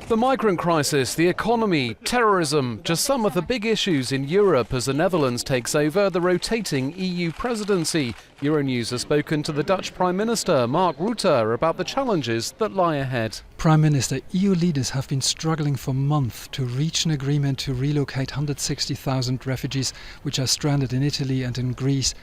The migrant crisis, the economy, terrorism, just some of the big issues in Europe as the Netherlands takes over the rotating EU presidency. Euronews has spoken to the Dutch Prime Minister, Mark Rutte, about the challenges that lie ahead. Prime Minister, EU leaders have been struggling for months to reach an agreement to relocate 160,000 refugees which are stranded in Italy and in Greece.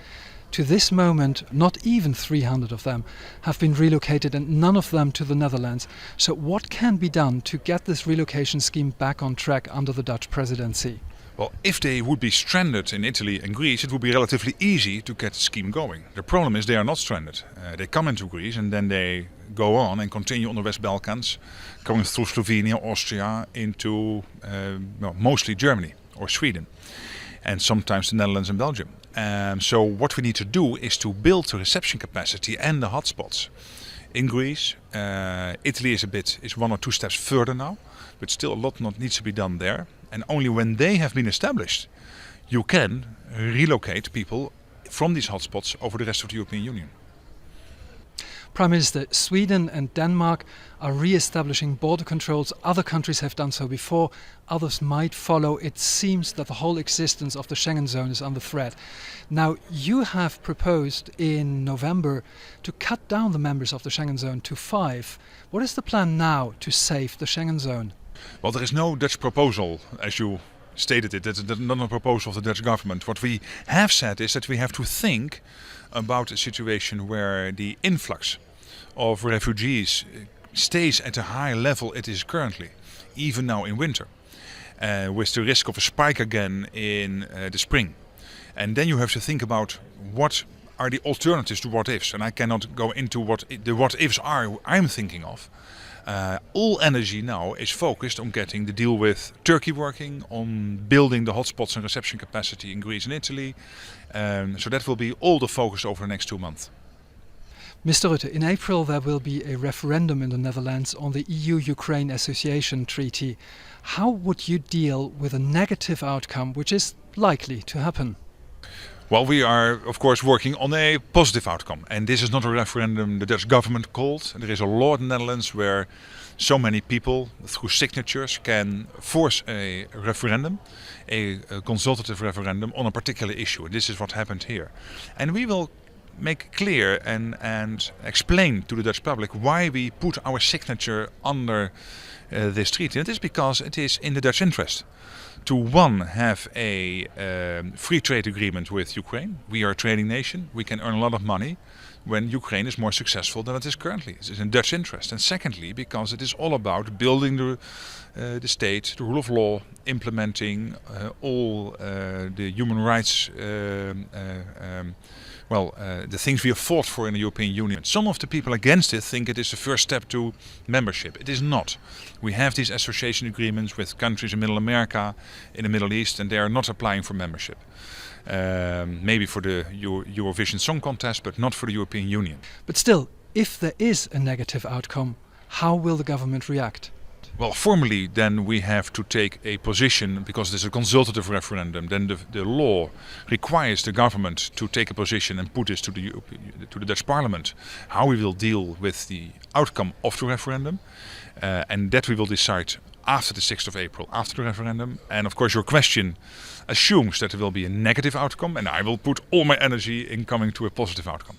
To this moment, not even 300 of them have been relocated and none of them to the Netherlands. So what can be done to get this relocation scheme back on track under the Dutch presidency? Well, if they would be stranded in Italy and Greece, it would be relatively easy to get the scheme going. The problem is they are not stranded. They come into Greece and then they go on and continue on the West Balkans, going through Slovenia, Austria, into mostly Germany or Sweden, and sometimes the Netherlands and Belgium. So what we need to do is to build the reception capacity and the hotspots. In Greece, Italy is one or two steps further now, but still a lot needs to be done there. And only when they have been established, you can relocate people from these hotspots over the rest of the European Union. Prime Minister, Sweden and Denmark are re-establishing border controls. Other countries have done so before. Others might follow. It seems that the whole existence of the Schengen zone is under threat. Now, you have proposed in November to cut down the members of the Schengen zone to 5. What is the plan now to save the Schengen zone? Well, there is no Dutch proposal, as you stated it. That's not a proposal of the Dutch government. What we have said is that we have to think about a situation where the influx of refugees stays at a high level it is currently, even now in winter, with the risk of a spike again in the spring. And then you have to think about what are the alternatives to what-ifs. And I cannot go into what the what-ifs are I'm thinking of. All energy now is focused on getting the deal with Turkey working, on building the hotspots and reception capacity in Greece and Italy. So that will be all the focus over the next 2 months. Mr. Rutte, in April there will be a referendum in the Netherlands on the EU-Ukraine Association Treaty. How would you deal with a negative outcome which is likely to happen? Well, we are, of course, working on a positive outcome. And this is not a referendum the Dutch government called. There is a law in the Netherlands where so many people, through signatures, can force a referendum, a consultative referendum on a particular issue. And this is what happened here. And we will make clear and explain to the Dutch public why we put our signature under this treaty. And it is because it is in the Dutch interest to have a free trade agreement with Ukraine. We are a trading nation. We can earn a lot of money when Ukraine is more successful than it is currently. It is in Dutch interest. And secondly, because it is all about building the state, the rule of law, implementing all the human rights, the things we have fought for in the European Union. Some of the people against it think it is the first step to membership. It is not. We have these association agreements with countries in Middle America, in the Middle East, and they are not applying for membership. Maybe for the Eurovision Song Contest, but not for the European Union. But still, if there is a negative outcome, how will the government react? Well, formally then we have to take a position, because it is a consultative referendum. Then the law requires the government to take a position and put this to the Dutch Parliament, how we will deal with the outcome of the referendum. And that we will decide after the 6th of April, after the referendum. And of course your question assumes that there will be a negative outcome, and I will put all my energy in coming to a positive outcome.